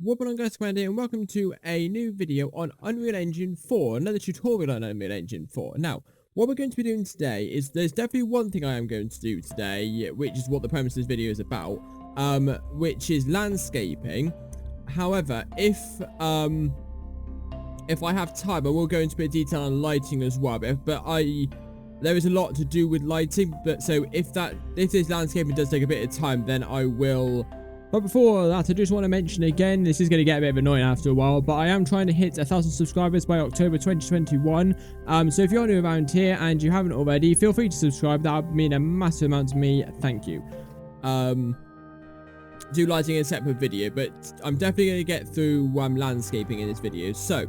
What on guys, Commander, and welcome to a new video on Unreal Engine 4, another tutorial on Unreal Engine 4. Now, what we're going to be doing today is, there's definitely one thing I am going to do today, which is what the premise of this video is about, which is landscaping. However, if I have time, I will go into a bit of detail on lighting as well, there is a lot to do with lighting, but so if this landscaping does take a bit of time, then I will. But before that, I just want to mention again, this is going to get a bit of annoying after a while, but I am trying to hit 1,000 subscribers by October 2021. So if you're new around here and you haven't already, feel free to subscribe. That would mean a massive amount to me. Thank you. Do lighting in a separate video, but I'm definitely going to get through landscaping in this video. So,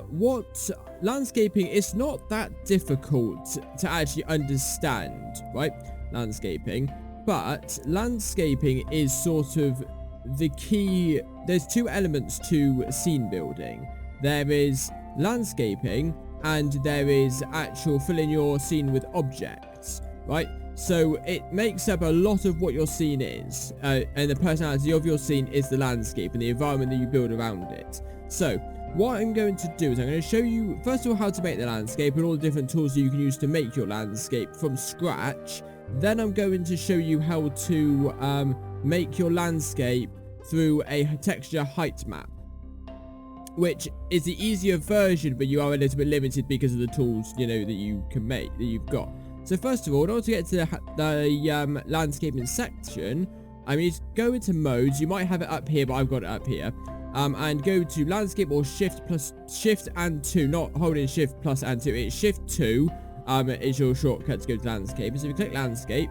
what landscaping is not that difficult to actually understand, right? Landscaping. But landscaping is sort of the key. There's two elements to scene building. There is landscaping and there is actual filling your scene with objects, right? So it makes up a lot of what your scene is, and the personality of your scene is the landscape and the environment that you build around it. So what I'm going to do is I'm going to show you first of all how to make the landscape and all the different tools that you can use to make your landscape from scratch. Then I'm going to show you how to make your landscape through a texture height map, which is the easier version, but you are a little bit limited because of the tools, you know, that you can make, that you've got. So first of all, in order to get to the landscaping section, I mean, go into modes. You might have it up here, but I've got it up here. And go to landscape or shift and 2, not holding shift plus and 2. It's shift 2. Is your shortcut to go to landscape. So if you click landscape,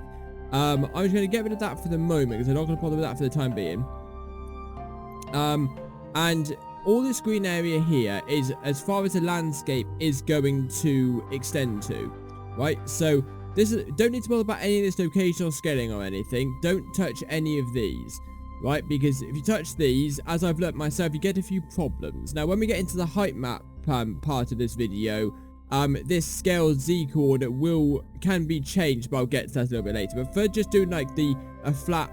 I'm just going to get rid of that for the moment because I'm not going to bother with that for the time being. And all this green area here is as far as the landscape is going to extend to, right? So don't need to bother about any of this location or scaling or anything. Don't touch any of these, right? Because if you touch these, as I've learnt myself, you get a few problems. Now, when we get into the height map part of this video, this scale Z coordinate can be changed, but I'll get to that a little bit later. But for just doing like a flat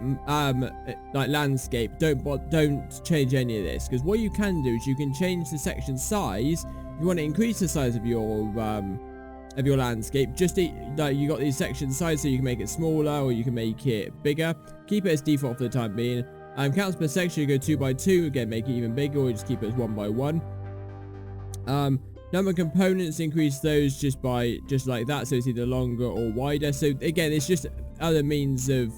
like landscape, don't change any of this, because what you can do is you can change the section size. If you want to increase the size of your landscape, like you got these section size, so you can make it smaller or you can make it bigger. Keep it as default for the time being. Counts per section, you go 2 by 2, again make it even bigger, or you just keep it as 1 by 1. Number of components, increase those just like that, so it's either longer or wider. So again, it's just other means of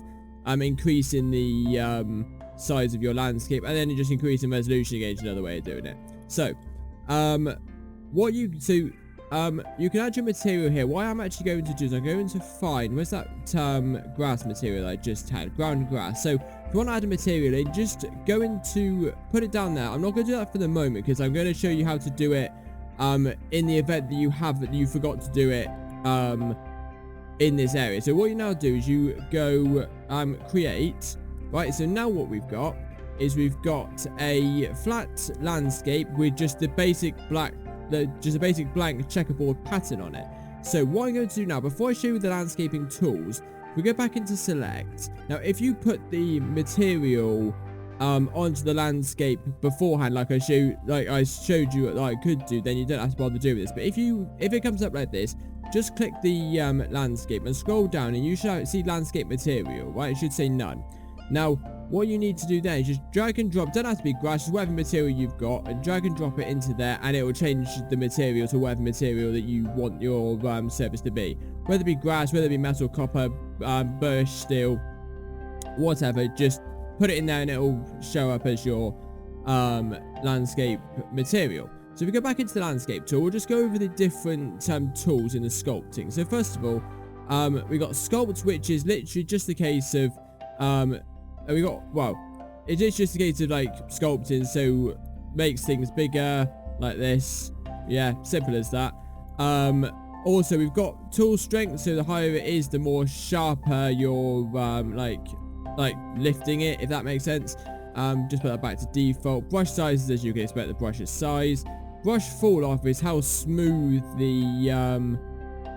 increasing the size of your landscape, and then just increasing resolution again is another way of doing it. So you can add your material here. What I'm actually going to do is I'm going to find, where's that grass material I just had, ground grass. So if you want to add a material in, just go into, put it down there. I'm not going to do that for the moment because I'm going to show you how to do it in the event that you forgot to do it in this area. So what you now do is you go create, right? So now what we've got is we've got a flat landscape with just a basic blank checkerboard pattern on it. So what I'm going to do now, before I show you the landscaping tools, we go back into select. Now if you put the material onto the landscape beforehand, like I showed you that I could do, then you don't have to bother doing this. But if it comes up like this, just click the landscape and scroll down, and you should see landscape material, right? It should say none. Now what you need to do then is just drag and drop, don't have to be grass, just whatever material you've got, and drag and drop it into there, and it will change the material to whatever material that you want your surface to be, whether it be grass, whether it be metal, copper, birch, steel, whatever. Just put it in there and it'll show up as your landscape material. So if we go back into the landscape tool, we'll just go over the different tools in the sculpting. So first of all, we got sculpt, which is literally just the case of it is just a case of like sculpting, so makes things bigger like this. Yeah, simple as that. Also we've got tool strength, so the higher it is, the more sharper your like lifting it, if that makes sense. Just put that back to default. Brush sizes, as you can expect, the brush's size. Brush fall off is how smooth the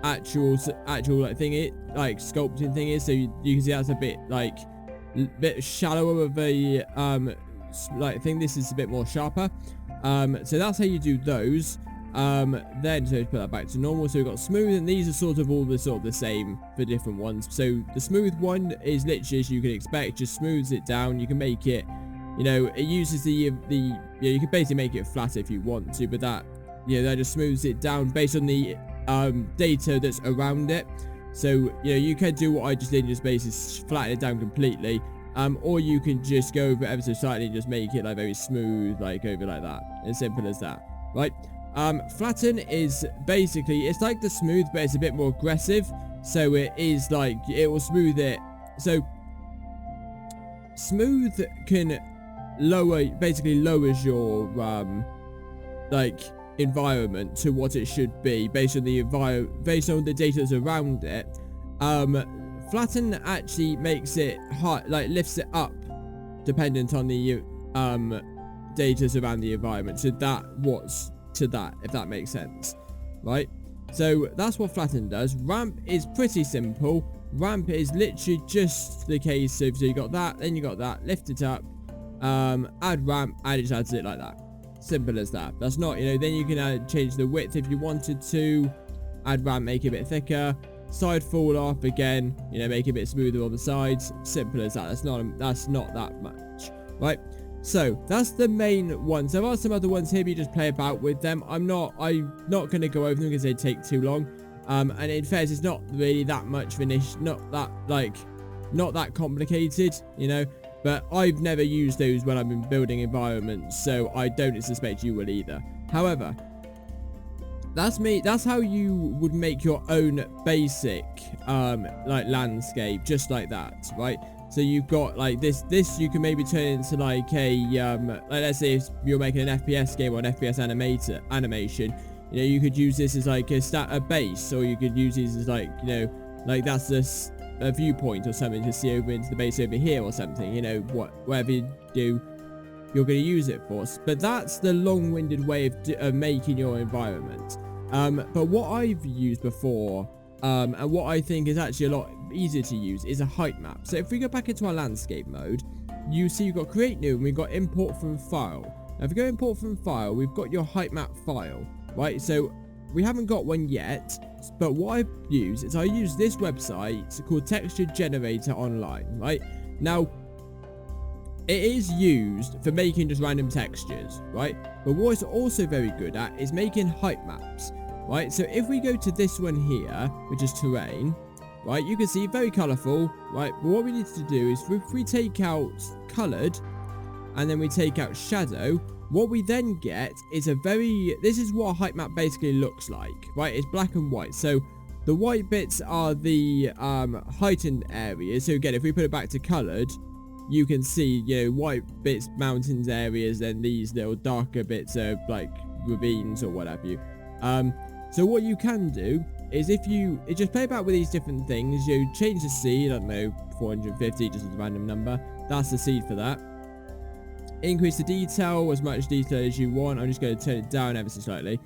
actual like sculpting thing is. So you can see that's a bit shallower of a like thing. This is a bit more sharper. So that's how you do those. Then so put that back to normal. So we've got smooth, and these are sort of all the same for different ones. So the smooth one is literally, as you can expect, just smooths it down. You can make it, you know, it uses the you can basically make it flat if you want to, but that, that just smooths it down based on the data that's around it. So you can do what I just did, just basically flatten it down completely, or you can just go over it ever so slightly and just make it like very smooth, like over like that. As simple as that, right? Flatten is basically, it's like the smooth, but it's a bit more aggressive. So it is like, it will smooth it. So smooth can basically lowers your like environment to what it should be based on the data that's around it. Flatten actually makes it high, like lifts it up dependent on the data around the environment. So if that makes sense, right? So that's what flatten does. Ramp is pretty simple. Ramp is literally just the case of, so you got that, then you got that, lift it up, add ramp, and it just adds it like that. Simple as that. That's not, then you can change the width if you wanted to, add ramp, make it a bit thicker, side fall off again, make it a bit smoother on the sides. Simple as that. That's not that much, right? So that's the main one. So there are some other ones here, but you just play about with them. I'm not going to go over them because they take too long. And in fairness, it's not really that much of an issue, not that complicated, but I've never used those when I've been building environments, so I don't suspect you will either. However, that's how you would make your own basic like landscape, just like that, right? So you've got like this you can maybe turn into like a like, let's say if you're making an FPS game or an FPS animation, you could use this as like a base, or you could use this as like, like that's a viewpoint or something to see over into the base over here or something, whatever you do, you're going to use it for. But that's the long-winded way of making your environment. But what I've used before, and what I think is actually a lot easier to use, is a height map. So if we go back into our landscape mode, you see you've got create new, and we've got import from file. Now if you go import from file, we've got your height map file, right? So we haven't got one yet, but what I use is I use this website called Texture Generator Online, right? Now, it is used for making just random textures, right? But what it's also very good at is making height maps, right? So if we go to this one here, which is terrain, right, you can see very colorful, right? But what we need to do is if we take out colored and then we take out shadow, what we then get is this is what a height map basically looks like, right? It's black and white. So the white bits are the heightened areas. So again, if we put it back to colored, you can see, white bits, mountains areas, then these little darker bits are like ravines or whatever you. So what you can do is if you just play about with these different things, you change the seed, I don't know, 450, just as a random number. That's the seed for that. Increase the detail, as much detail as you want. I'm just going to turn it down ever so slightly.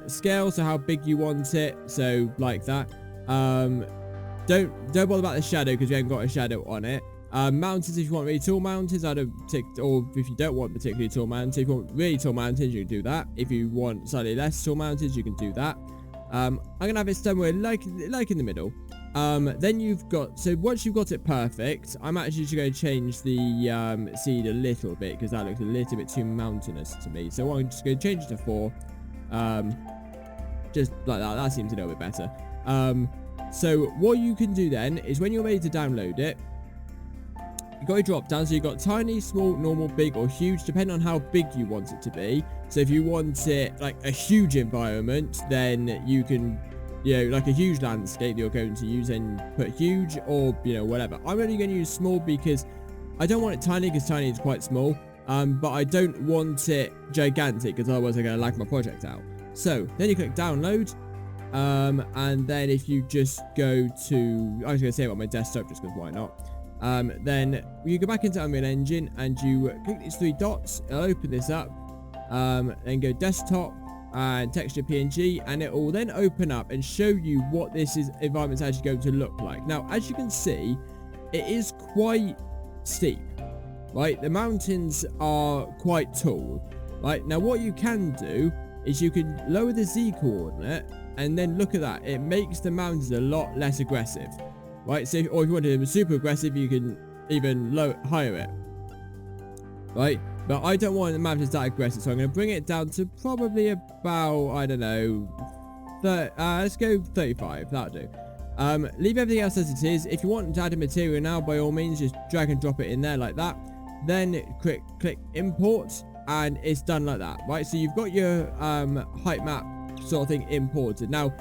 Scale, so how big you want it, so like that. Don't bother about the shadow because we haven't got a shadow on it. Mountains, if you want really tall mountains, or if you don't want particularly tall mountains. If you want really tall mountains, you can do that. If you want slightly less tall mountains, you can do that. I'm gonna have it somewhere like in the middle. Then you've got, so once you've got it perfect, I'm actually just going to change the seed a little bit because that looks a little bit too mountainous to me. So I'm just going to change it to 4, just like that. That seems a little bit better. So what you can do then is when you're ready to download it, you've got a drop down. So you've got tiny, small, normal, big, or huge, depending on how big you want it to be. So if you want it like a huge environment, then you can, like a huge landscape you're going to use and put huge, or, whatever. I'm only going to use small because I don't want it tiny, because tiny is quite small. But I don't want it gigantic because otherwise I'm going to lag my project out. So then you click download. And then if you just go to, I was going to say it on my desktop just because why not? Then you go back into Unreal Engine and you click these 3 dots. It'll open this up. Then go desktop and texture PNG, and it will then open up and show you what this environment is actually going to look like. Now, as you can see, it is quite steep, right, the mountains are quite tall, right? Now what you can do is you can lower the Z coordinate, and then look at that, it makes the mountains a lot less aggressive, right? So, or if you want to be super aggressive, you can even higher it, right? But I don't want the mountains that aggressive, so I'm going to bring it down to probably about, I don't know, let's go 35, that'll do. Leave everything else as it is. If you want to add a material now, by all means, just drag and drop it in there like that. Then click import, and it's done like that, right? So you've got your height map sort of thing imported. Now,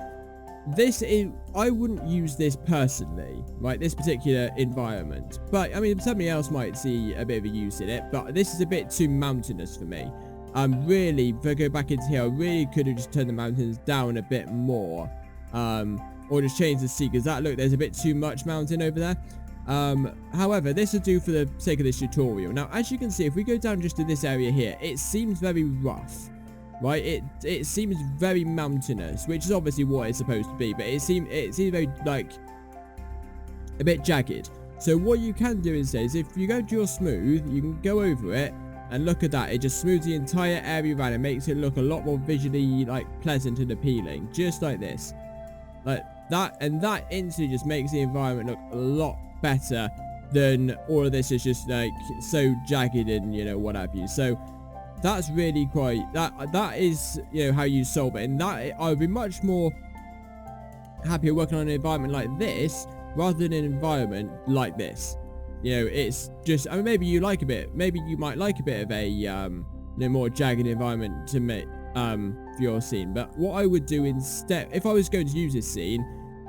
this is, I wouldn't use this personally, right? This particular environment, but I mean, somebody else might see a bit of a use in it. But this is a bit too mountainous for me. Really, if I go back into here, I really could have just turned the mountains down a bit more, or just change the sea, because that, look, there's a bit too much mountain over there. However, this will do for the sake of this tutorial. Now, as you can see, if we go down just to this area here, it seems very rough, right? It seems very mountainous, which is obviously what it's supposed to be, but it seems very, like, a bit jagged. So what you can do instead is, if you go to your smooth, you can go over it, and look at that, it just smooths the entire area around. It makes it look a lot more visually, like, pleasant and appealing, just like this. Like that, and that instantly just makes the environment look a lot better than all of this is just, like, so jagged and, you know, what have you. So that's really quite, that is, you know, how you solve it. And that, I would be much more happier working on an environment like this rather than an environment like this. You know, it's just, I mean, maybe you might like a bit of a you know, more jagged environment to make for your scene. But what I would do instead, if I was going to use this scene,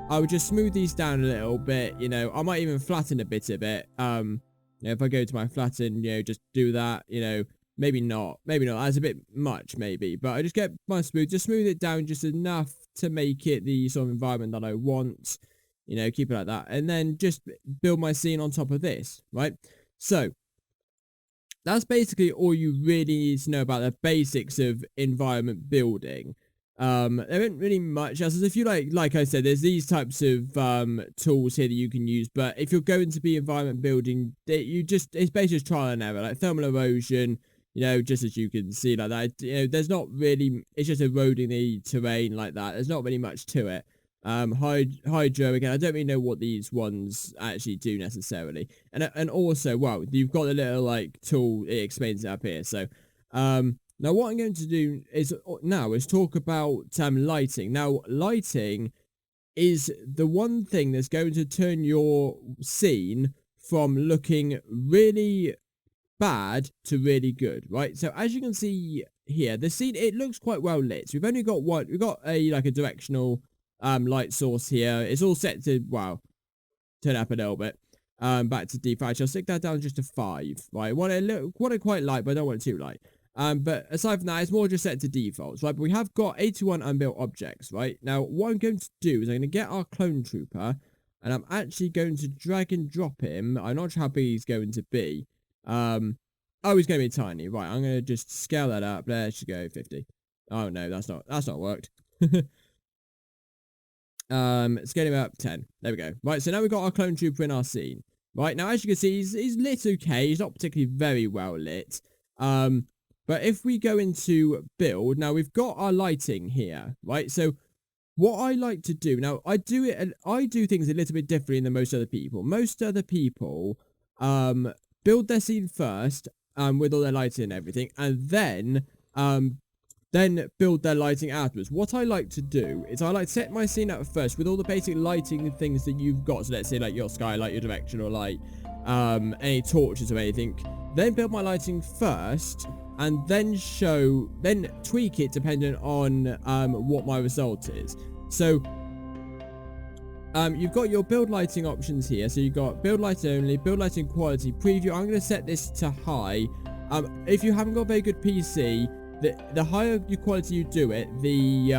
I would just smooth these down a little bit. You know, I might even flatten a bit of it. You know, if I go to my flatten, you know, just do that. You know, maybe not, that's a bit much, maybe. But I just get my smooth, just smooth it down just enough to make it the sort of environment that I want. You know, keep it like that, and then just build my scene on top of this, right? So that's basically all you really need to know about the basics of environment building. There isn't really much else. If you like I said, there's these types of tools here that you can use, but if you're going to be environment building, it's basically just trial and error, like thermal erosion, you know, just as you can see like that. You know, there's not really, it's just eroding the terrain like that. There's not really much to it. Hydro, again, I don't really know what these ones actually do necessarily. And also, well, you've got a little, like, tool, it explains it up here. So, now what I'm going to do is talk about lighting. Now, lighting is the one thing that's going to turn your scene from looking really bad to really good, right? So as you can see here, the scene, it looks quite well lit. So we've only got one, we've got a directional light source here. It's all set to, wow, turn up a little bit, back to default. I'll stick that down just to 5, right? Want it quite light, but I don't want it too light. But aside from that, it's more just set to defaults, right? But we have got 81 unbuilt objects, right? Now, what I'm going to do is I'm going to get our clone trooper, and I'm actually going to drag and drop him. I'm not sure how big he's going to be. Oh, he's going to be tiny, right? I'm going to just scale that up. Let's go 50. Oh no, that's not worked. Scaling up 10. There we go. Right, so now we've got our clone trooper in our scene. Right, now as you can see, he's lit okay. He's not particularly very well lit. But if we go into build, now we've got our lighting here, right? So what I like to do, now I do things a little bit differently than most other people. Most other people build their scene first, with all their lighting and everything, and then build their lighting afterwards. What I like to do is I like to set my scene up first with all the basic lighting things that you've got. So let's say like your skylight, your directional light, any torches or anything. Then build my lighting first, and then tweak it depending on what my result is. So you've got your build lighting options here. So you've got build lighting only, build lighting quality, preview. I'm going to set this to high. If you haven't got a very good PC, the higher quality you do it, the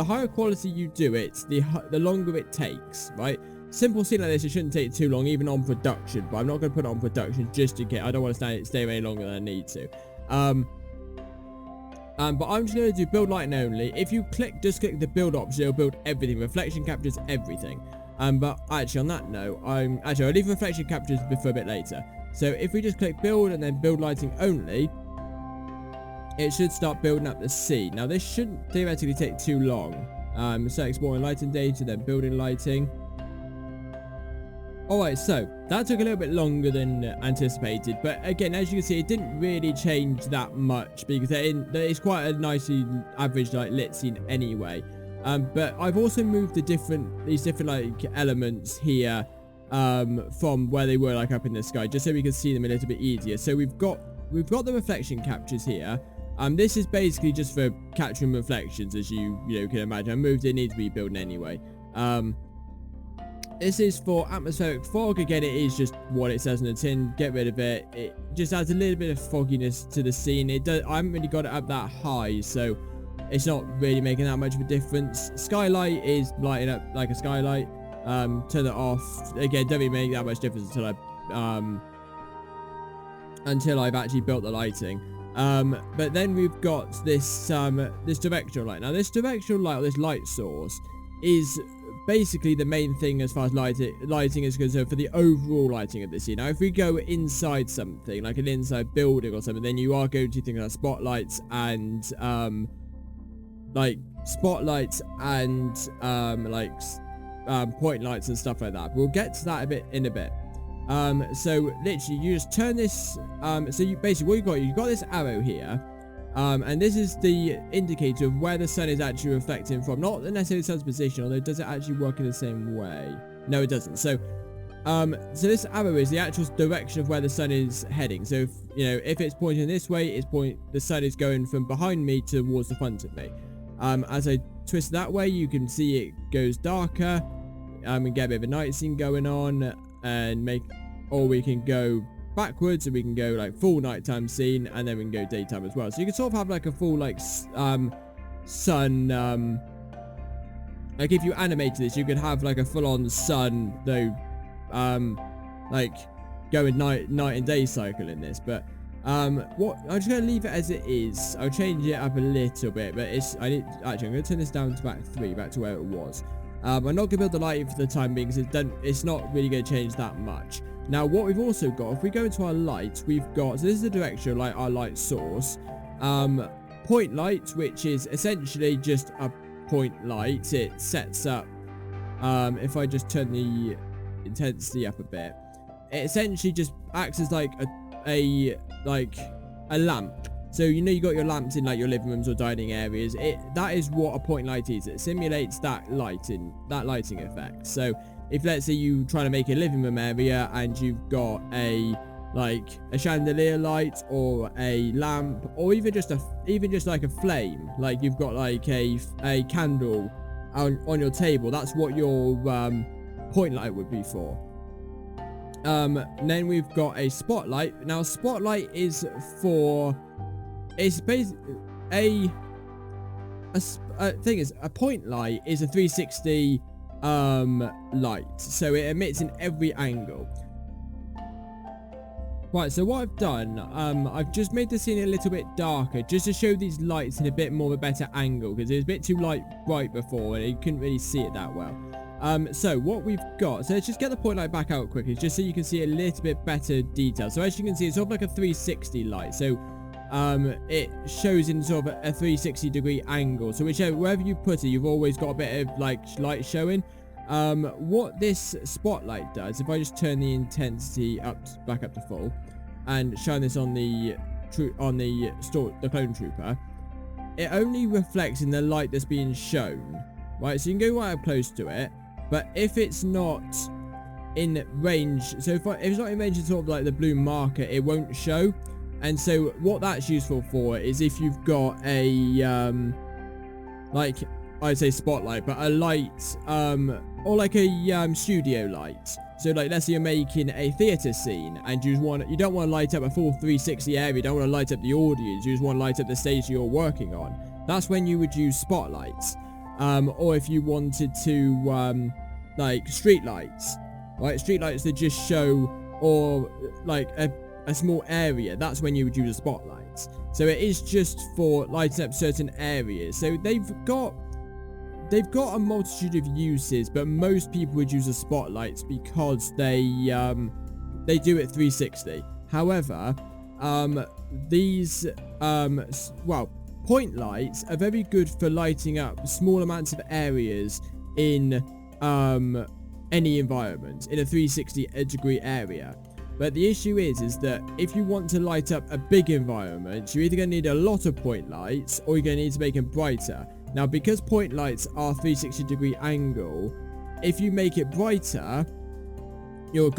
higher quality you do it, the longer it takes, right? Simple scene like this, it shouldn't take too long, even on production, but I'm not going to put it on production just in case. I don't want to stay any longer than I need to. But I'm just going to do build lighting only. If you just click the build option, it'll build everything. Reflection captures everything. But actually, on that note, I'll leave reflection captures for a bit later. So if we just click build and then build lighting only, it should start building up the scene. Now this shouldn't theoretically take too long. So exploring lighting data, then building lighting. Alright, so that took a little bit longer than anticipated, but again, as you can see, it didn't really change that much because it's quite a nicely average like lit scene anyway. But I've also moved these different like elements here from where they were like up in the sky, just so we can see them a little bit easier. So we've got the reflection captures here. This is basically just for capturing reflections, as you can imagine. I moved it, needs to be building anyway. This is for atmospheric fog. Again, it is just what it says on the tin. Get rid of it. It just adds a little bit of fogginess to the scene. I haven't really got it up that high, so it's not really making that much of a difference. Skylight is lighting up like a skylight. Turn it off. Again, don't really make that much difference until I've actually built the lighting. But then we've got this directional light. Now this directional light, or this light source, is basically the main thing as far as lighting is concerned for the overall lighting of the scene. Now if we go inside something, like an inside building or something, then you are going to think about spotlights and point lights and stuff like that. We'll get to that in a bit. So literally you just turn this, so you basically what you've got this arrow here, and this is the indicator of where the sun is actually reflecting from, not necessarily the sun's position, although does it actually work in the same way? No, it doesn't. So this arrow is the actual direction of where the sun is heading. So if it's pointing this way, the sun is going from behind me towards the front of me. As I twist that way, you can see it goes darker, and get a bit of a night scene going on, or we can go backwards and we can go like full nighttime scene, and then we can go daytime as well. So you can sort of have like a full like sun, like if you animated this, you could have like a full-on sun though, like going night and day cycle in this. But I'm just gonna leave it as it is. I'll change it up a little bit, but I'm gonna turn this down to back to where it was. I'm not going to build the lighting for the time being because it's not really going to change that much. Now, what we've also got, if we go into our light, we've got, so this is the direction, like our light source. Point light, which is essentially just a point light. It sets up, if I just turn the intensity up a bit, it essentially just acts as like a lamp. So you got your lamps in like your living rooms or dining areas. That is what a point light is. It simulates that lighting effect. So if let's say you try to make a living room area and you've got a chandelier light or a lamp, or even just like a flame, like you've got like a candle on your table, that's what your point light would be for. Then we've got a spotlight. Now spotlight is for, it's basically a point light is a 360 light, so it emits in every angle. Right, so what I've done, I've just made the scene a little bit darker just to show these lights in a bit more of a better angle, because it was a bit too bright before and you couldn't really see it that well. So what we've got, so let's just get the point light back out quickly just so you can see a little bit better detail. So as you can see, it's sort of like a 360 light, so it shows in sort of a 360 degree angle, so wherever you put it, you've always got a bit of like light showing. What this spotlight does, if I just turn the intensity back up to full and shine this on the clone trooper, it only reflects in the light that's being shown, right? So you can go right up close to it, but if it's not in range, so if it's not in range of sort of like the blue marker, it won't show. And so what that's useful for is if you've got a like I'd say spotlight, but a light or like a studio light. So like let's say you're making a theater scene and you don't want to light up a full 360 area, you don't want to light up the audience, you just want to light up the stage you're working on. That's when you would use spotlights. Or if you wanted to like street lights, right? Street lights that just show or like a small area, that's when you would use a spotlight. So it is just for lighting up certain areas. So they've got a multitude of uses, but most people would use the spotlights because they they do it 360. However, these well, point lights are very good for lighting up small amounts of areas in any environment in a 360 degree area. But the issue is that if you want to light up a big environment, you're either going to need a lot of point lights or you're going to need to make them brighter. Now, because point lights are 360 degree angle, if you make it brighter, you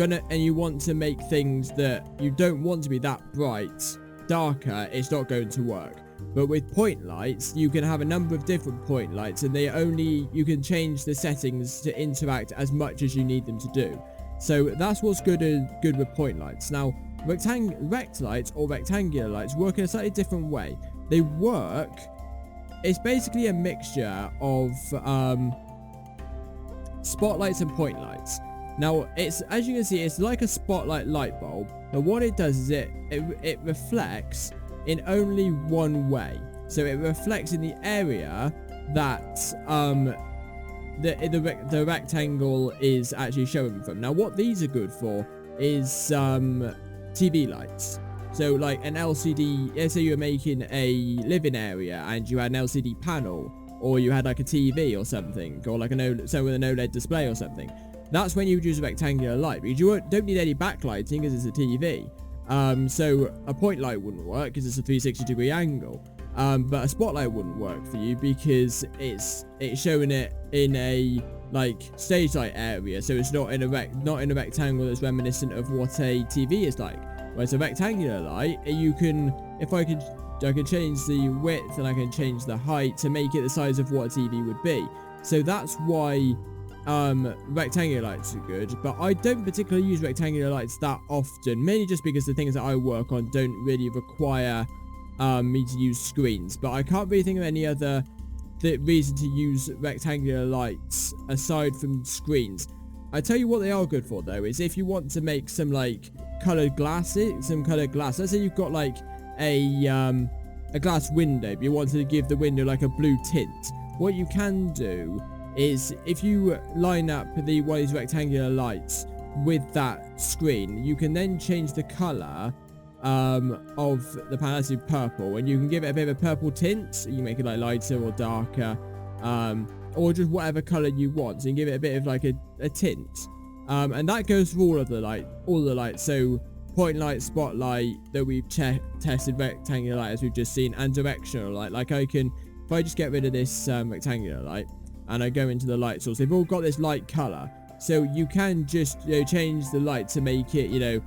want to make things that you don't want to be that bright darker, it's not going to work. But with point lights, you can have a number of different point lights, and you can change the settings to interact as much as you need them to do. So that's what's good with point lights. Now, rect lights or rectangular lights work in a slightly different way. They work, it's basically a mixture of spotlights and point lights. Now, as you can see, it's like a spotlight light bulb, but what it does is it reflects in only one way. So it reflects in the area that the rectangle is actually showing from. Now, what these are good for is TV lights. So like an LCD, let's say you're making a living area and you had an LCD panel, or you had like a TV or something, or like with an OLED display or something. That's when you would use a rectangular light, because you don't need any backlighting because it's a TV. So a point light wouldn't work because it's a 360 degree angle. But a spotlight wouldn't work for you because it's showing it in a like stage light area, so it's not in a rectangle that's reminiscent of what a TV is like. Whereas a rectangular light, I can change the width and I can change the height to make it the size of what a TV would be. So that's why rectangular lights are good, but I don't particularly use rectangular lights that often, mainly just because the things that I work on don't really require me to use screens. But I can't really think of any other reason to use rectangular lights aside from screens. I tell you what they are good for though, is if you want to make some like coloured glass. Let's say you've got like a glass window, but you want to give the window like a blue tint. What you can do is if you line up one of these rectangular lights with that screen, you can then change the colour of the panel to purple, and you can give it a bit of a purple tint. So you can make it like lighter or darker, or just whatever colour you want. So you can give it a bit of like a tint, and that goes for all the lights. So point light, spotlight that we've tested, rectangular light as we've just seen, and directional light. Like if I just get rid of this rectangular light and I go into the light source, they've all got this light colour. So you can just change the light to make it,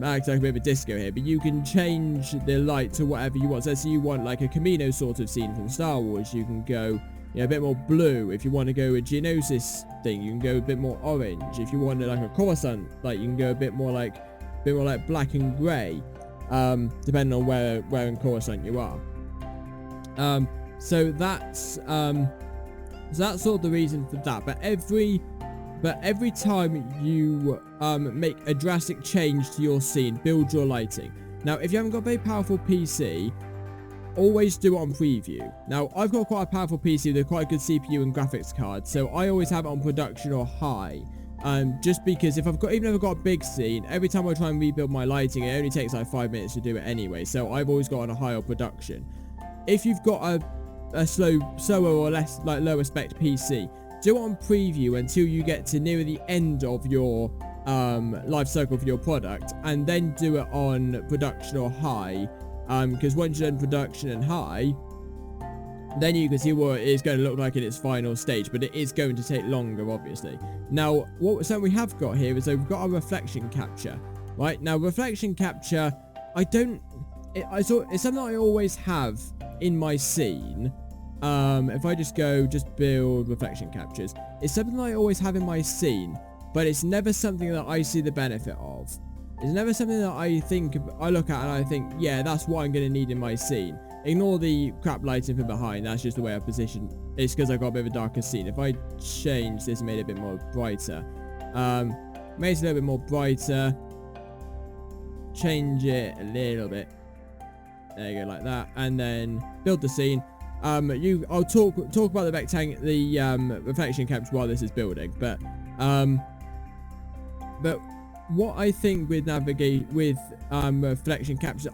acts like a bit of a disco here, but you can change the light to whatever you want. So let's say you want like a Camino sort of scene from Star Wars, you can go a bit more blue. If you want to go a Geonosis thing, you can go a bit more orange. If you want like a Corsair, like you can go a bit more like black and grey, depending on where in Coruscant you are. So that's sort of the reason for that. But every time you make a drastic change to your scene, build your lighting. Now, if you haven't got a very powerful PC, always do it on preview. Now, I've got quite a powerful PC with quite a good CPU and graphics card, so I always have it on production or high. Just because even if I've got a big scene, every time I try and rebuild my lighting, it only takes like 5 minutes to do it anyway. So I've always got on a higher production. If you've got a slower or less lower spec PC, do it on preview until you get to near the end of your life cycle for your product, and then do it on production or high. Because once you're done production and high, then you can see what it's going to look like in its final stage, but it is going to take longer, obviously. Now, something we have got here is we've got our reflection capture. Right, now reflection capture, it's something I always have in my scene. If I just build reflection captures, it's something I always have in my scene, but it's never something that I see the benefit of. It's never something that I look at and I think, yeah, that's what I'm going to need in my scene. Ignore the crap lighting from behind, that's just the way I position. It's because I've got a bit of a darker scene. If I change this and made it a bit more brighter, make it a little bit more brighter, change it a little bit, there you go, like that, and then build the scene. I'll talk about the reflection capture while this is building, but what I think with reflection capture,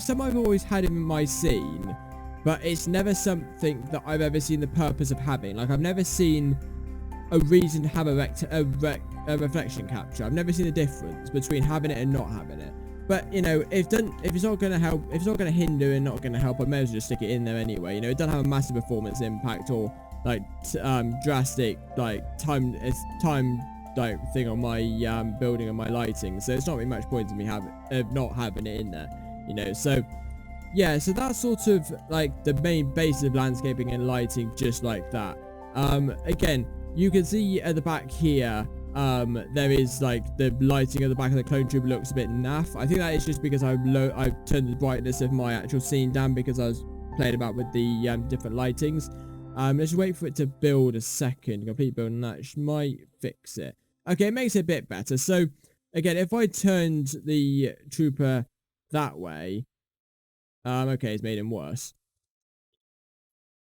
some I've always had in my scene, but it's never something that I've ever seen the purpose of having. Like, I've never seen a reason to have a reflection capture. I've never seen the difference between having it and not having it. But, you know, if it's not going to help, if it's not going to hinder and not going to help, I may as well just stick it in there anyway. You know, it doesn't have a massive performance impact or like drastic like time like thing on my building and my lighting, so it's not really much point to me not having it in there, you know. So yeah, so that's sort of like the main basis of landscaping and lighting, just like that. Again, you can see at the back here, there is like the lighting at the back of the clone trooper looks a bit naff. I think that is just because I've turned the brightness of my actual scene down because I was playing about with the different lightings. Let's just wait for it to build a second. Complete building that might fix it. Okay, it makes it a bit better. So again, if I turned the trooper that way, okay, it's made him worse.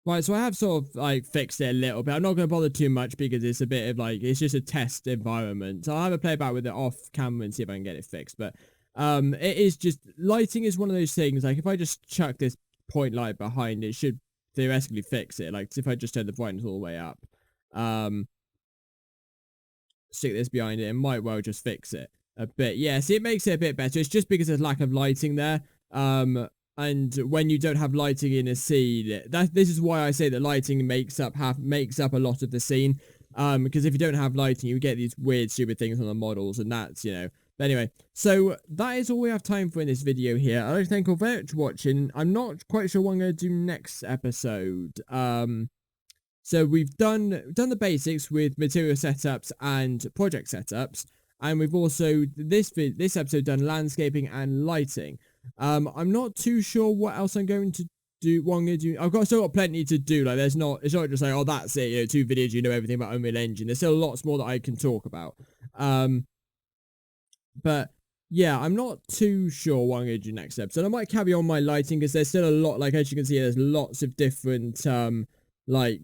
Right, so I have sort of like fixed it a little bit. I'm not going to bother too much because it's a bit of like, it's just a test environment. So I'll have a play about with it off camera and see if I can get it fixed. But it is just, lighting is one of those things, like if I just chuck this point light behind, it should theoretically fix it. Like if I just turn the brightness all the way up, stick this behind it, it might well just fix it a bit. Yeah, see, it makes it a bit better. It's just because there's lack of lighting there. And when you don't have lighting in a scene, this is why I say that lighting makes up a lot of the scene. Because if you don't have lighting, you get these weird, stupid things on the models, and that's, you know. But anyway, so that is all we have time for in this video here. I'd like to thank you all very much for watching. I'm not quite sure what I'm going to do next episode. So we've done the basics with material setups and project setups, and we've also this episode done landscaping and lighting. I'm not too sure what else I'm going to do. What I'm going to do, I've still got plenty to do. Like it's not just like, oh, that's it. You know, 2 videos, you know everything about Unreal Engine. There's still lots more that I can talk about. But yeah, I'm not too sure what I'm going to do next episode. I might carry on my lighting because there's still a lot. Like as you can see, there's lots of different ray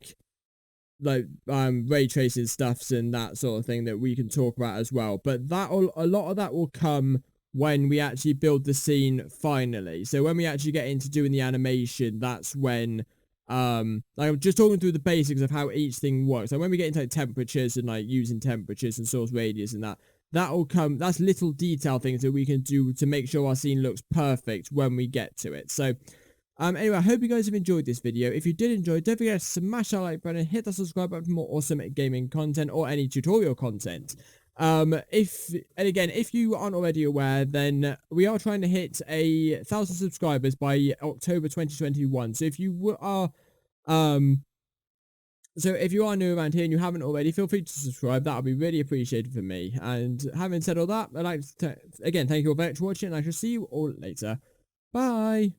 tracing stuffs and that sort of thing that we can talk about as well. But a lot of that will come when we actually build the scene finally. So when we actually get into doing the animation, that's when like I'm just talking through the basics of how each thing works. And when we get into like temperatures and like using temperatures and source radius and that'll come, that's little detail things that we can do to make sure our scene looks perfect when we get to it. So anyway, I hope you guys have enjoyed this video. If you did enjoy, don't forget to smash that like button, hit that subscribe button for more awesome gaming content or any tutorial content. If you aren't already aware, then we are trying to hit 1,000 subscribers by October 2021. So if you are new around here and you haven't already, feel free to subscribe. That would be really appreciated for me. And having said all that, I'd like to again thank you all very much for watching, and I shall see you all later. Bye.